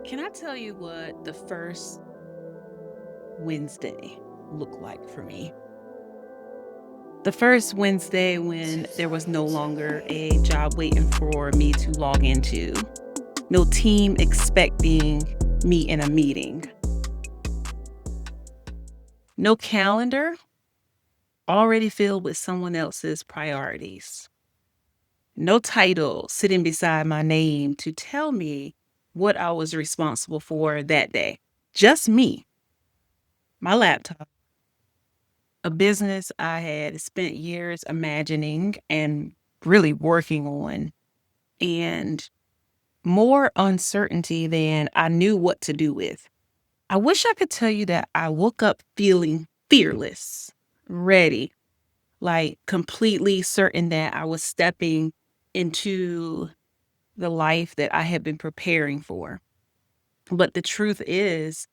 Can I tell you what the first Wednesday looked like for me? The first Wednesday when there was no longer a job waiting for me to log into, no team expecting me in a meeting, no calendar already filled with someone else's priorities, no title sitting beside my name to tell me what I was responsible for that day. Just me, my laptop, a business I had spent years imagining and really working on, and more uncertainty than I knew what to do with. I wish I could tell you that I woke up feeling fearless, ready, like completely certain that I was stepping into the life that I had been preparing for. But the truth is,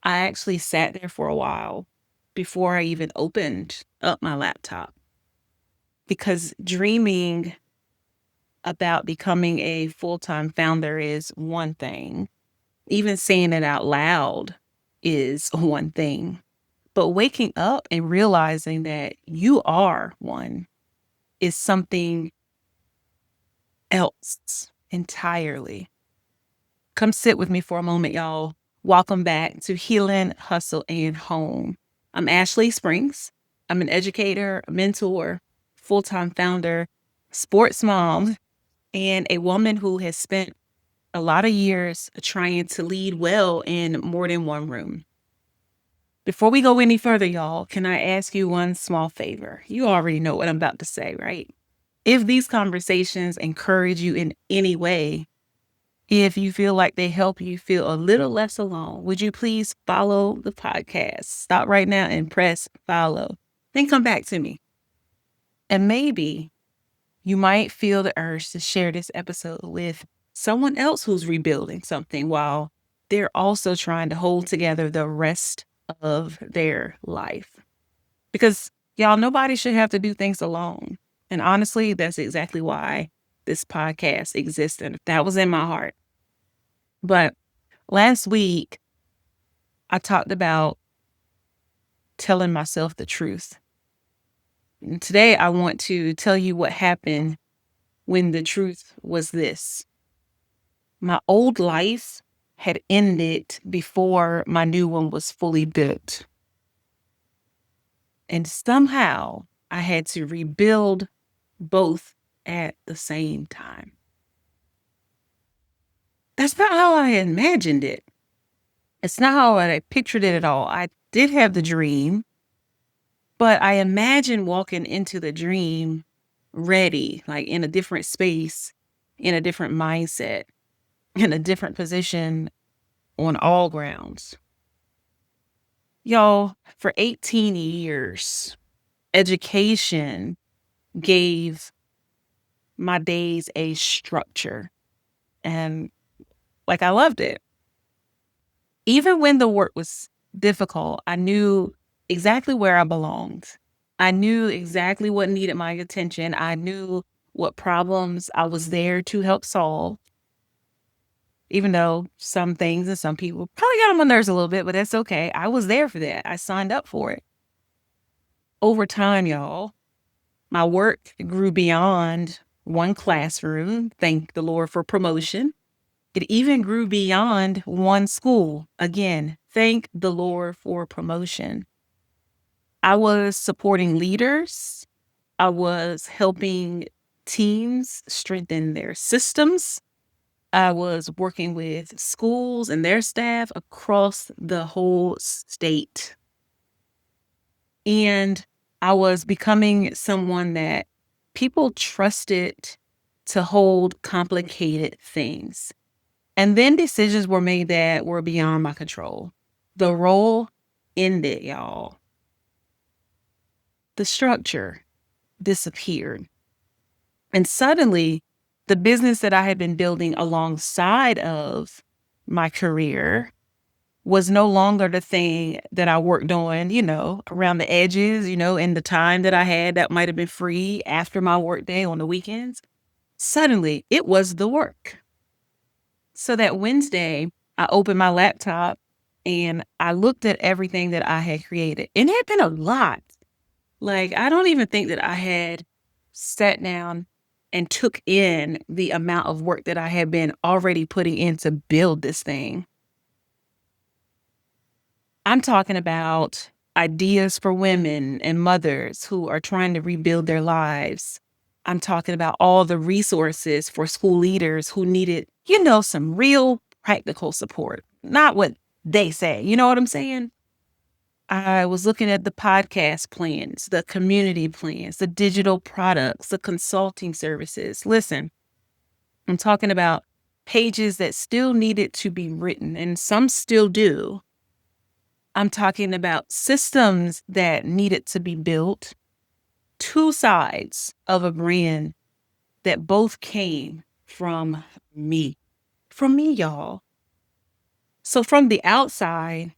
I actually sat there for a while before I even opened up my laptop. Because dreaming about becoming a full-time founder is one thing. Even saying it out loud is one thing. But waking up and realizing that you are one is something else entirely. Come sit with me for a moment, y'all. Welcome back to Healing, Hustle, and Home. I'm Ashley Springs. I'm an educator, a mentor, full-time founder, sports mom, and a woman who has spent a lot of years trying to lead well in more than one room. Before we go any further, y'all, can I ask you one small favor? You already know what I'm about to say, right? If these conversations encourage you in any way, if you feel like they help you feel a little less alone, would you please follow the podcast? Stop right now and press follow. Then come back to me. And maybe you might feel the urge to share this episode with someone else who's rebuilding something while they're also trying to hold together the rest of their life. Because, y'all, nobody should have to do things alone. And honestly, that's exactly why this podcast exists. And that was in my heart. But last week, I talked about telling myself the truth. And today, I want to tell you what happened when the truth was this. My old life had ended before my new one was fully built. And somehow I had to rebuild both at the same time. That's not how I imagined it. It's not how I pictured it at all. I did have the dream, but I imagined walking into the dream ready, like in a different space, in a different mindset, in a different position on all grounds. Y'all, for 18 years, education gave my days a structure. And I loved it. Even when the work was difficult, I knew exactly where I belonged. I knew exactly what needed my attention. I knew what problems I was there to help solve. Even though some things and some people probably got on my nerves a little bit, but that's okay. I was there for that. I signed up for it. Over time, y'all, my work grew beyond one classroom. Thank the Lord for promotion. It even grew beyond one school. Again, thank the Lord for promotion. I was supporting leaders. I was helping teams strengthen their systems. I was working with schools and their staff across the whole state. And I was becoming someone that people trusted to hold complicated things. And then decisions were made that were beyond my control. The role ended, y'all. The structure disappeared. And suddenly, the business that I had been building alongside of my career was no longer the thing that I worked on, around the edges, in the time that I had that might have been free after my workday on the weekends. Suddenly, it was the work. So that Wednesday, I opened my laptop and I looked at everything that I had created. And it had been a lot. Like, I don't even think that I had sat down and took in the amount of work that I had been already putting in to build this thing. I'm talking about ideas for women and mothers who are trying to rebuild their lives. I'm talking about all the resources for school leaders who needed, some real practical support, not what they say. You know what I'm saying? I was looking at the podcast plans, the community plans, the digital products, the consulting services. Listen, I'm talking about pages that still needed to be written, and some still do. I'm talking about systems that needed to be built, two sides of a brand that both came from me. From me, y'all. So from the outside,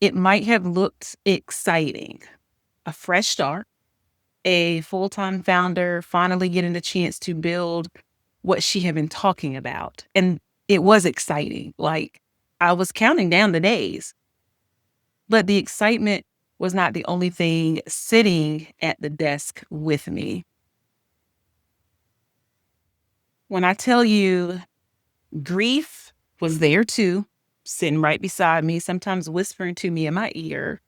it might have looked exciting. A fresh start, a full-time founder finally getting the chance to build what she had been talking about. And it was exciting. Like, I was counting down the days. But the excitement was not the only thing sitting at the desk with me. When I tell you grief was there too, sitting right beside me, sometimes whispering to me in my ear,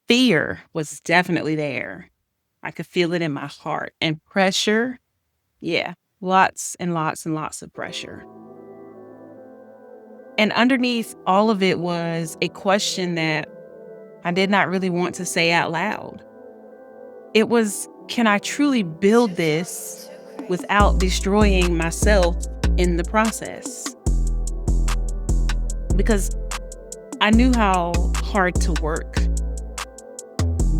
fear was definitely there. I could feel it in my heart. And pressure, yeah, lots and lots and lots of pressure. And underneath all of it was a question that I did not really want to say out loud. It was, can I truly build this without destroying myself in the process? Because I knew how hard to work.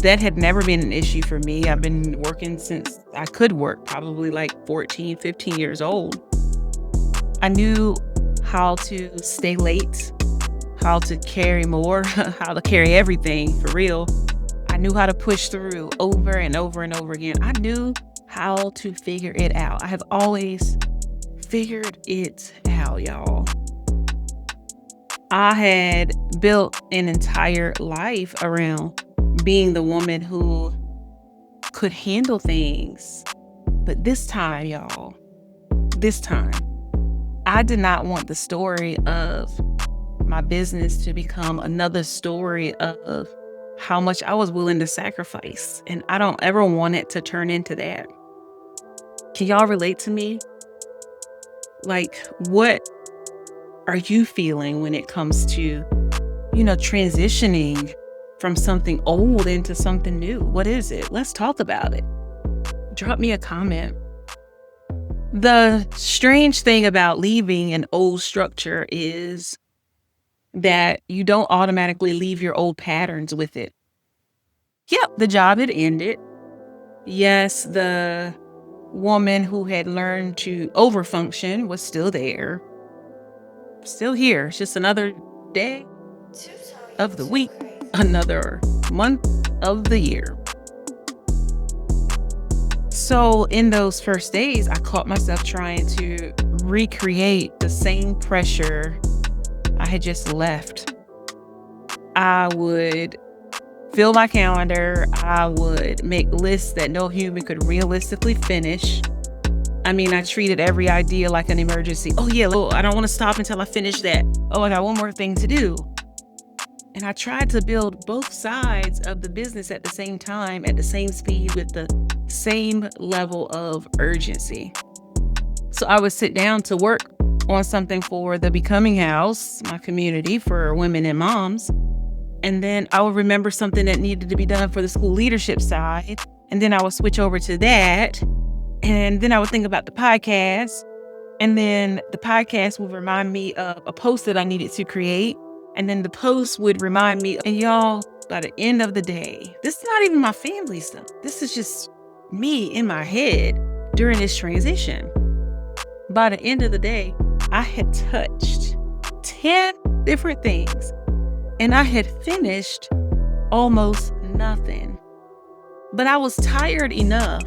That had never been an issue for me. I've been working since I could work, probably like 14, 15 years old. I knew how to stay late, how to carry more, how to carry everything for real. I knew how to push through over and over and over again. I knew how to figure it out. I have always figured it out, y'all. I had built an entire life around being the woman who could handle things. But this time, y'all, I did not want the story of my business to become another story of how much I was willing to sacrifice. And I don't ever want it to turn into that. Can y'all relate to me? Like, what are you feeling when it comes to, transitioning from something old into something new? What is it? Let's talk about it. Drop me a comment. The strange thing about leaving an old structure is that you don't automatically leave your old patterns with it. Yep, the job had ended. Yes, the woman who had learned to overfunction was still there. Still here. It's just another day of the week, another month of the year. So in those first days, I caught myself trying to recreate the same pressure I had just left. I would fill my calendar. I would make lists that no human could realistically finish. I mean, I treated every idea like an emergency. Oh yeah, I don't want to stop until I finish that. Oh, I got one more thing to do. And I tried to build both sides of the business at the same time, at the same speed, with the same level of urgency. So I would sit down to work on something for the Becoming House, my community for women and moms. And then I would remember something that needed to be done for the school leadership side. And then I would switch over to that. And then I would think about the podcast. And then the podcast would remind me of a post that I needed to create. And then the post would remind me, and y'all, by the end of the day, this is not even my family stuff. This is just me in my head during this transition. By the end of the day, I had touched 10 different things and I had finished almost nothing. But I was tired enough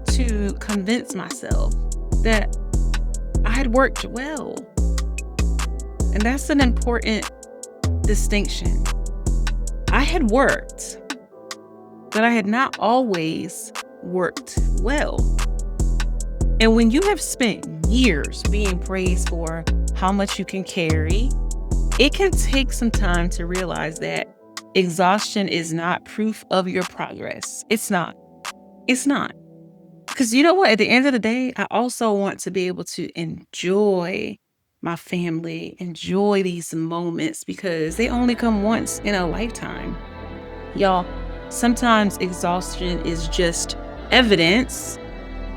to convince myself that I had worked well. And that's an important distinction. I had worked, but I had not always worked well. And when you have spent years being praised for how much you can carry, it can take some time to realize that exhaustion is not proof of your progress. It's not. It's not. Because you know what? At the end of the day, I also want to be able to enjoy my family, enjoy these moments because they only come once in a lifetime. Y'all, sometimes exhaustion is just evidence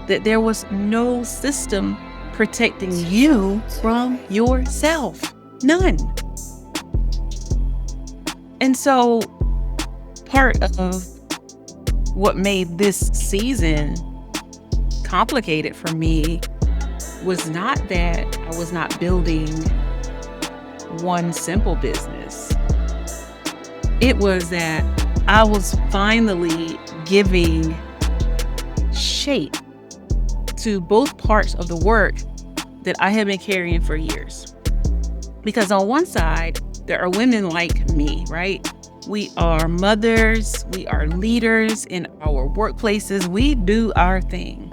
that there was no system protecting you from yourself. None. And so part of what made this season complicated for me was not that I was not building one simple business. It was that I was finally giving shape to both parts of the work that I had been carrying for years. Because on one side, there are women like me, right? We are mothers, we are leaders in our workplaces, we do our thing.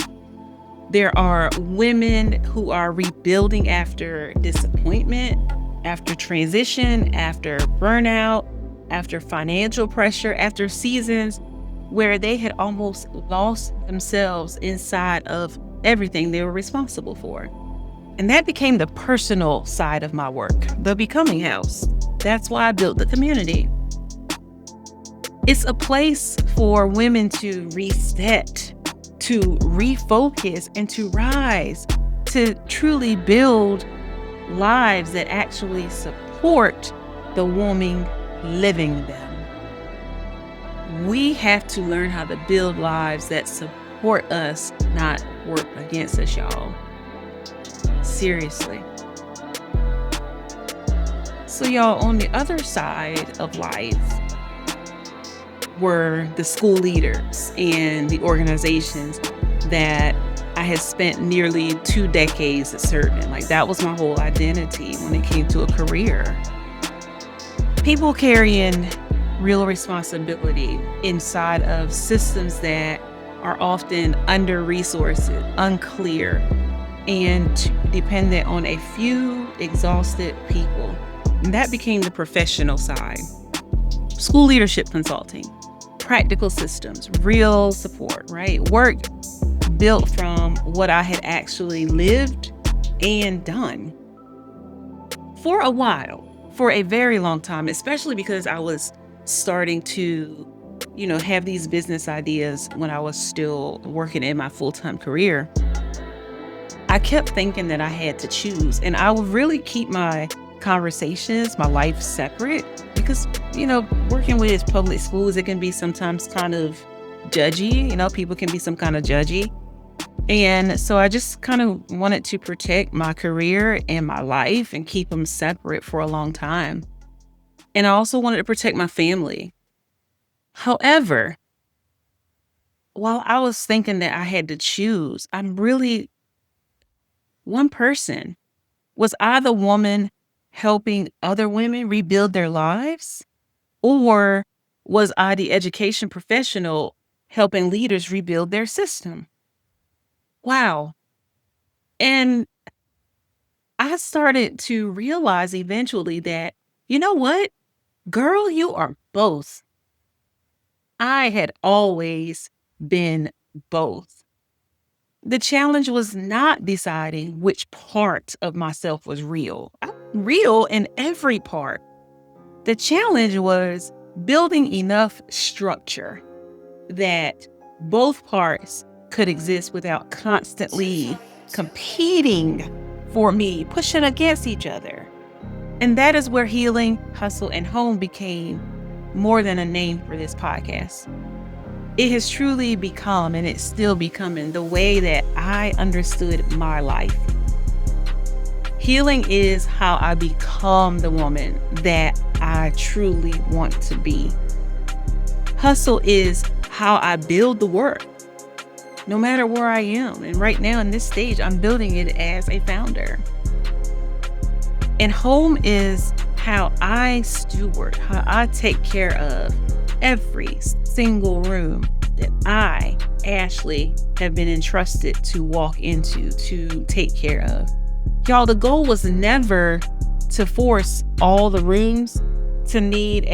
There are women who are rebuilding after disappointment, after transition, after burnout, after financial pressure, after seasons where they had almost lost themselves inside of everything they were responsible for. And that became the personal side of my work, the Becoming House. That's why I built the community. It's a place for women to reset, to refocus, and to rise, to truly build lives that actually support the woman living them. We have to learn how to build lives that support us, not work against us, y'all. Seriously. So y'all, on the other side of life were the school leaders and the organizations that I had spent nearly 2 decades serving. Like, that was my whole identity when it came to a career. People carrying real responsibility inside of systems that are often under-resourced, unclear, and dependent on a few exhausted people. And that became the professional side. School leadership consulting, practical systems, real support, right? Work built from what I had actually lived and done for a while, for a very long time, especially because I was starting to, have these business ideas when I was still working in my full-time career. I kept thinking that I had to choose, and I would really keep my conversations, my life separate because, working with public schools, it can be sometimes kind of judgy. People can be some kind of judgy. And so I just kind of wanted to protect my career and my life and keep them separate for a long time. And I also wanted to protect my family. However, while I was thinking that I had to choose, I'm really one person. Was I the woman helping other women rebuild their lives? Or was I the education professional helping leaders rebuild their system? Wow. And I started to realize eventually that, you know what? Girl, you are both. I had always been both. The challenge was not deciding which part of myself was real. I'm real in every part. The challenge was building enough structure that both parts could exist without constantly competing for me, pushing against each other. And that is where Healing, Hustle, and Home became more than a name for this podcast. It has truly become, and it's still becoming, the way that I understood my life. Healing is how I become the woman that I truly want to be. Hustle is how I build the work, no matter where I am. And right now in this stage, I'm building it as a founder. And home is how I steward, how I take care of every single room that I, Ashley, have been entrusted to walk into, to take care of. Y'all, the goal was never to force all the rooms to need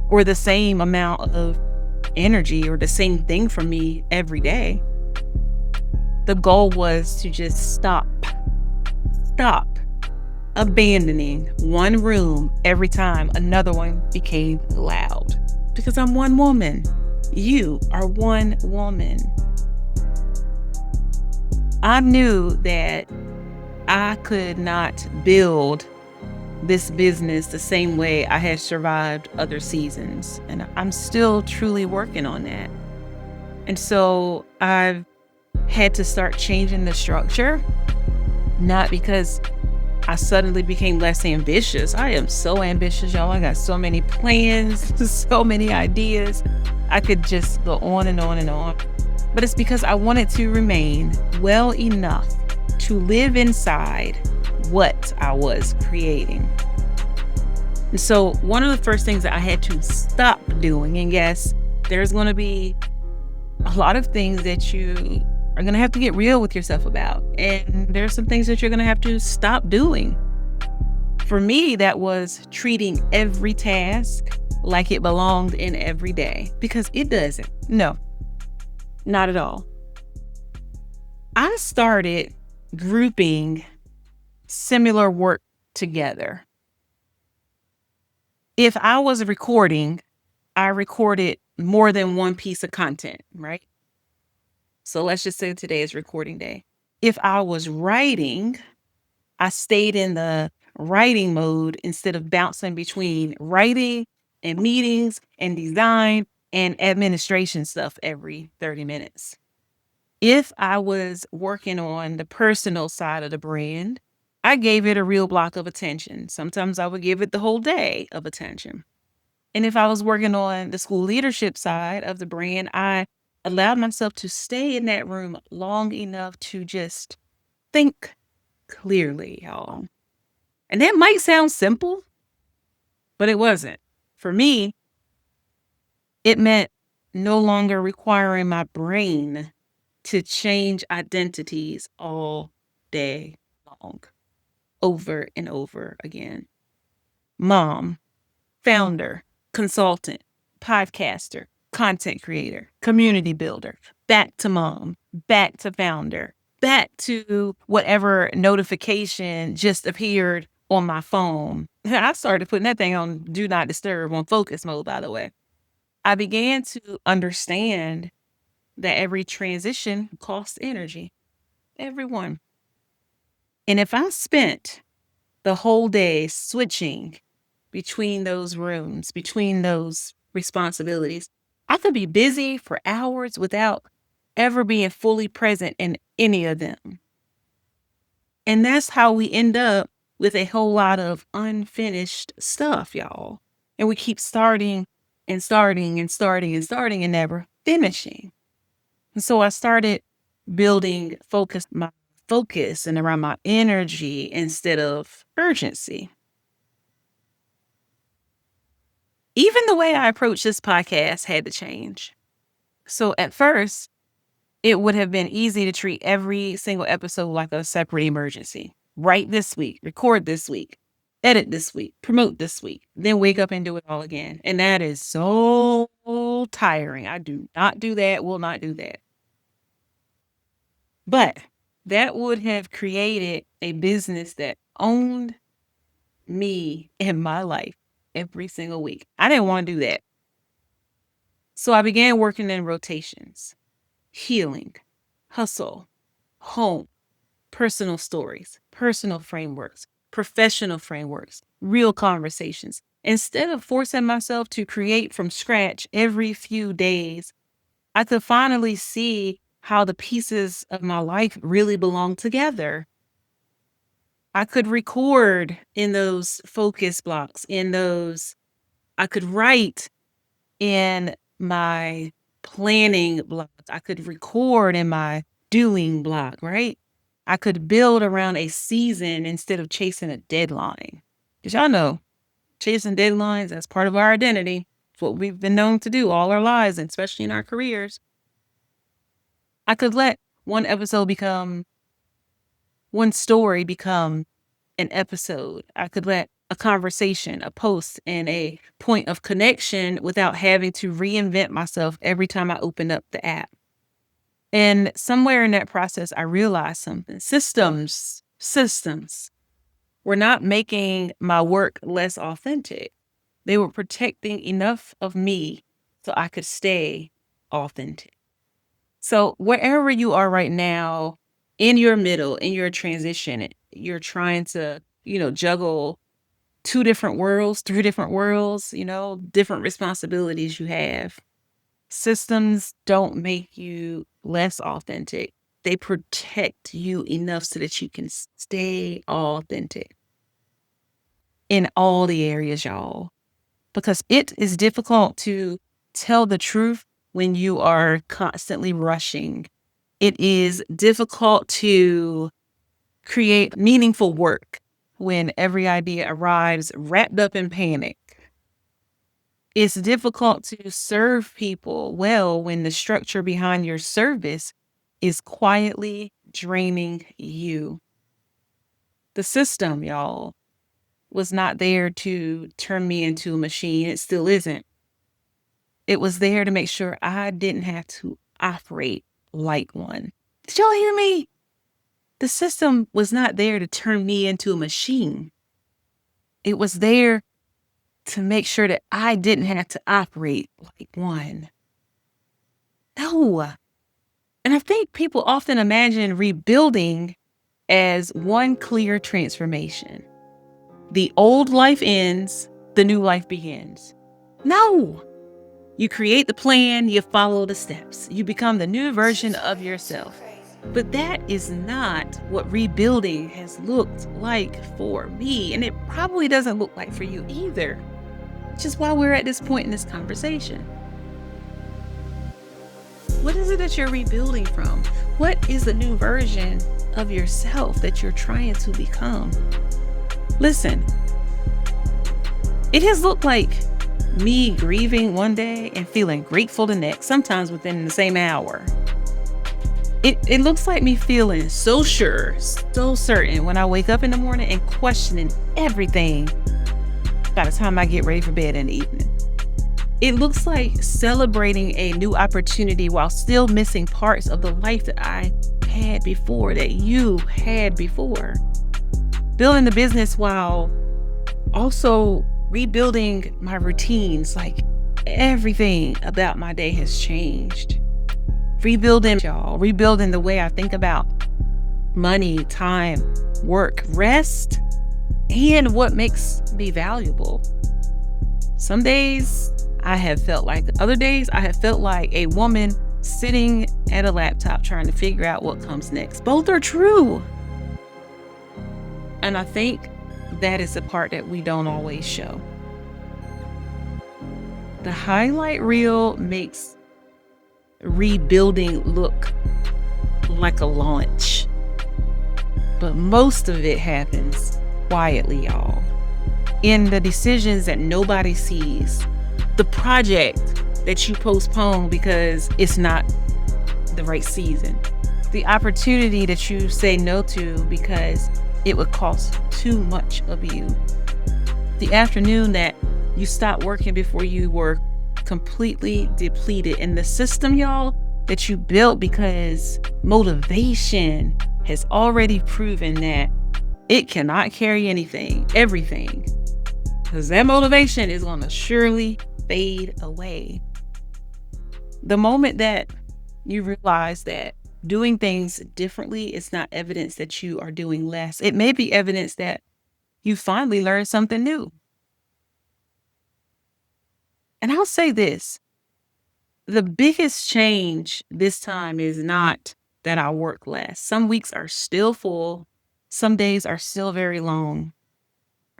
or the same amount of energy or the same thing from me every day. The goal was to just stop abandoning one room every time another one became loud. Because I'm one woman. You are one woman. I knew that I could not build this business the same way I had survived other seasons. And I'm still truly working on that. And so I've had to start changing the structure, not because I suddenly became less ambitious. I am so ambitious, y'all. I got so many plans, so many ideas. I could just go on and on and on. But it's because I wanted to remain well enough to live inside what I was creating. And so one of the first things that I had to stop doing, and yes, there's going to be a lot of things that you are going to have to get real with yourself about. And there's some things that you're going to have to stop doing. For me, that was treating every task like it belonged in every day, because it doesn't. No, not at all. I started grouping similar work together. If I was recording, I recorded more than one piece of content, right? So let's just say today is recording day. If I was writing, I stayed in the writing mode instead of bouncing between writing and meetings and design and administration stuff every 30 minutes. If I was working on the personal side of the brand, I gave it a real block of attention. Sometimes I would give it the whole day of attention. And if I was working on the school leadership side of the brand, I allowed myself to stay in that room long enough to just think clearly, y'all. And that might sound simple, but it wasn't. For me, it meant no longer requiring my brain to change identities all day long, over and over again. Mom, founder, consultant, podcaster, content creator, community builder, back to mom, back to founder, back to whatever notification just appeared on my phone. I started putting that thing on do not disturb on focus mode, by the way. I began to understand that every transition costs energy. Everyone. And if I spent the whole day switching between those rooms, between those responsibilities, I could be busy for hours without ever being fully present in any of them. And that's how we end up with a whole lot of unfinished stuff, y'all. And we keep starting and starting and starting and starting and never finishing. And so I started building my focus and around my energy instead of urgency. Even the way I approach this podcast had to change. So at first, it would have been easy to treat every single episode like a separate emergency. Write this week, record this week, edit this week, promote this week, then wake up and do it all again. And that is so tiring. I do not do that, will not do that. But that would have created a business that owned me and my life every single week. I didn't want to do that. So I began working in rotations, healing, hustle, home, personal stories, personal frameworks, professional frameworks, real conversations. Instead of forcing myself to create from scratch every few days, I could finally see how the pieces of my life really belong together. I could record in those focus blocks, I could write in my planning block. I could record in my doing block, right? I could build around a season instead of chasing a deadline. Because y'all know, chasing deadlines, that's part of our identity. It's what we've been known to do all our lives, and especially in our careers. I could let one story become an episode. I could let a conversation, a post, and a point of connection without having to reinvent myself every time I open up the app. And somewhere in that process, I realized something. Systems were not making my work less authentic. They were protecting enough of me so I could stay authentic. So wherever you are right now, in your middle, in your transition, you're trying to, juggle two different worlds, three different worlds, different responsibilities you have. Systems don't make you less authentic. They protect you enough so that you can stay authentic in all the areas, y'all. Because it is difficult to tell the truth when you are constantly rushing. It is difficult to create meaningful work when every idea arrives wrapped up in panic. It's difficult to serve people well when the structure behind your service is quietly draining you. The system, y'all, was not there to turn me into a machine. It still isn't. It was there to make sure I didn't have to operate like one. Did y'all hear me? The system was not there to turn me into a machine. It was there to make sure that I didn't have to operate like one. No. And I think people often imagine rebuilding as one clear transformation. The old life ends, the new life begins. No. You create the plan, you follow the steps. You become the new version of yourself. But that is not what rebuilding has looked like for me. And it probably doesn't look like for you either. Which is why we're at this point in this conversation. What is it that you're rebuilding from? What is the new version of yourself that you're trying to become? Listen, it has looked like me grieving one day and feeling grateful the next, sometimes within the same hour. It looks like me feeling so sure, so certain when I wake up in the morning and questioning everything by the time I get ready for bed in the evening. It looks like celebrating a new opportunity while still missing parts of the life that I had before, that you had before. Building the business while also rebuilding my routines, like everything about my day has changed. Rebuilding the way I think about money, time, work, rest, and what makes me valuable. Some days I have felt like, other days I have felt like a woman sitting at a laptop trying to figure out what comes next. Both are true. And I think that is the part that we don't always show. The highlight reel makes rebuilding look like a launch, but most of it happens quietly, y'all, in the decisions that nobody sees, the project that you postpone because it's not the right season, the opportunity that you say no to because it would cost too much of you, the afternoon that you stopped working before you were completely depleted, and the system, y'all, that you built because motivation has already proven that it cannot carry everything, because that motivation is going to surely fade away. The moment that you realize that doing things differently is not evidence that you are doing less, it may be evidence that you finally learned something new. And I'll say this, the biggest change this time is not that I work less. Some weeks are still full. Some days are still very long.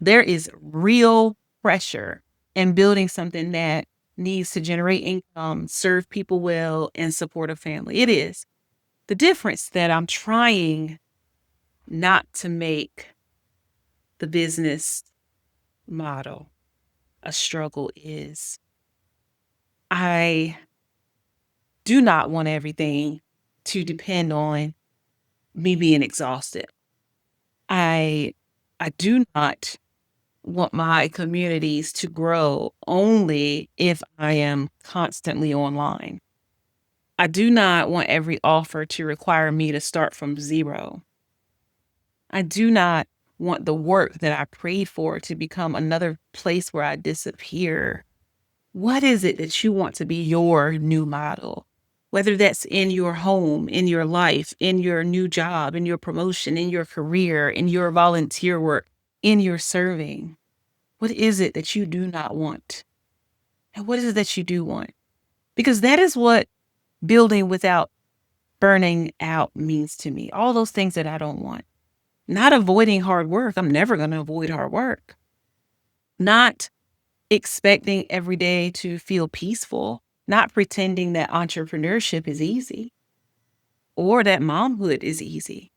There is real pressure in building something that needs to generate income, serve people well, and support a family. It is. The difference that I'm trying not to make the business model a struggle is I do not want everything to depend on me being exhausted. I I do not want my communities to grow only if I am constantly online. I do not want every offer to require me to start from zero. I do not want the work that I prayed for to become another place where I disappear. What is it that you want to be your new model? Whether that's in your home, in your life, in your new job, in your promotion, in your career, in your volunteer work, in your serving. What is it that you do not want? And what is it that you do want? Because that is what building without burning out means to me. All those things that I don't want. Not avoiding hard work. I'm never going to avoid hard work. Not expecting every day to feel peaceful. Not pretending that entrepreneurship is easy or that momhood is easy.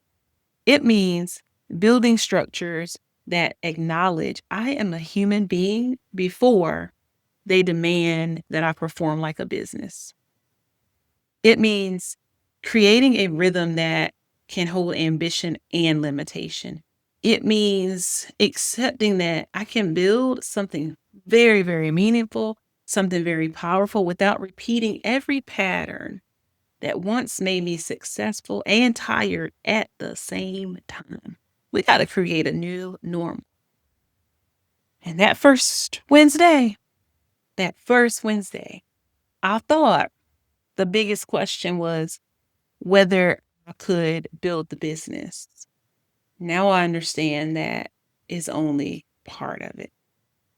It means building structures that acknowledge I am a human being before they demand that I perform like a business. It means creating a rhythm that can hold ambition and limitation. It means accepting that I can build something very, very meaningful, something very powerful without repeating every pattern that once made me successful and tired at the same time. We got to create a new normal. And that first Wednesday, I thought the biggest question was whether I could build the business. Now I understand that is only part of it.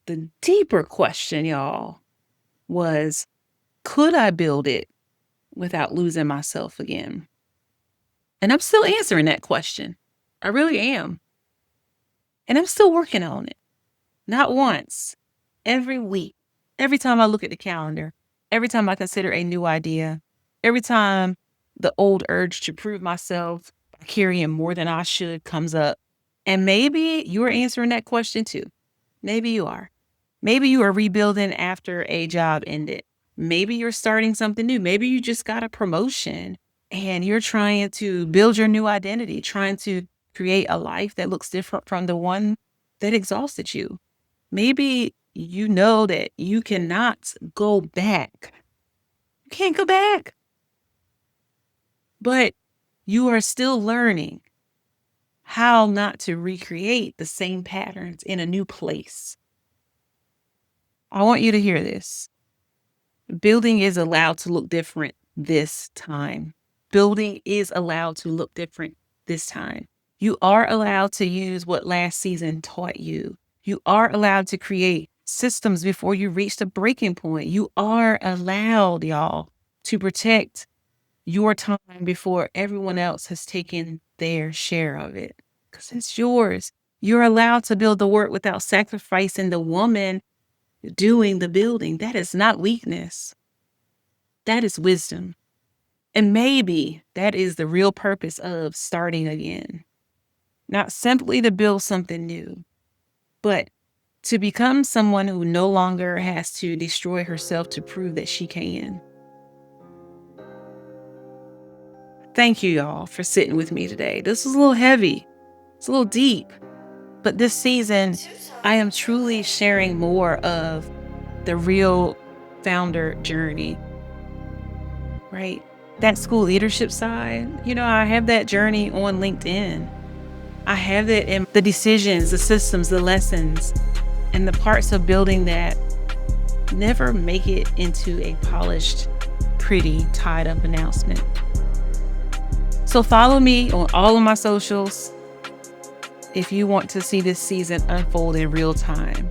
The deeper question, y'all, was could I build it without losing myself again? And I'm still answering that question. I really am. And I'm still working on it. Not once, every week, every time I look at the calendar, every time I consider a new idea, every time the old urge to prove myself by carrying more than I should comes up. And maybe you're answering that question too. Maybe you are. Maybe you are rebuilding after a job ended. Maybe you're starting something new. Maybe you just got a promotion and you're trying to build your new identity, trying to create a life that looks different from the one that exhausted you. Maybe you know that you cannot go back. You can't go back. But you are still learning how not to recreate the same patterns in a new place. I want you to hear this. Building is allowed to look different this time. Building is allowed to look different this time. You are allowed to use what last season taught you. You are allowed to create systems before you reach the breaking point. You are allowed, y'all, to protect your time before everyone else has taken their share of it. Because it's yours. You're allowed to build the work without sacrificing the woman doing the building. That is not weakness. That is wisdom. And maybe that is the real purpose of starting again. Not simply to build something new, but to become someone who no longer has to destroy herself to prove that she can. Thank you, y'all, for sitting with me today. This was a little heavy. It's a little deep. But this season, I am truly sharing more of the real founder journey, right? That school leadership side, I have that journey on LinkedIn. I have it in the decisions, the systems, the lessons, and the parts of building that never make it into a polished, pretty, tied up announcement. So follow me on all of my socials if you want to see this season unfold in real time.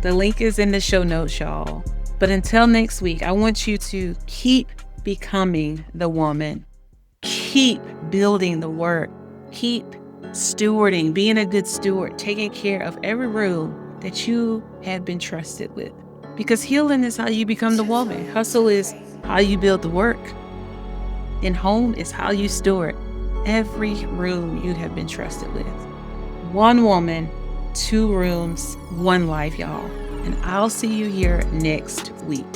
The link is in the show notes, y'all. But until next week, I want you to keep becoming the woman. Keep building the work. Keep stewarding, being a good steward, taking care of every room that you have been trusted with. Because healing is how you become the woman. Hustle is how you build the work. And home is how you steward. every room you have been trusted with. One woman, 2 rooms, 1 life, y'all. And I'll see you here next week.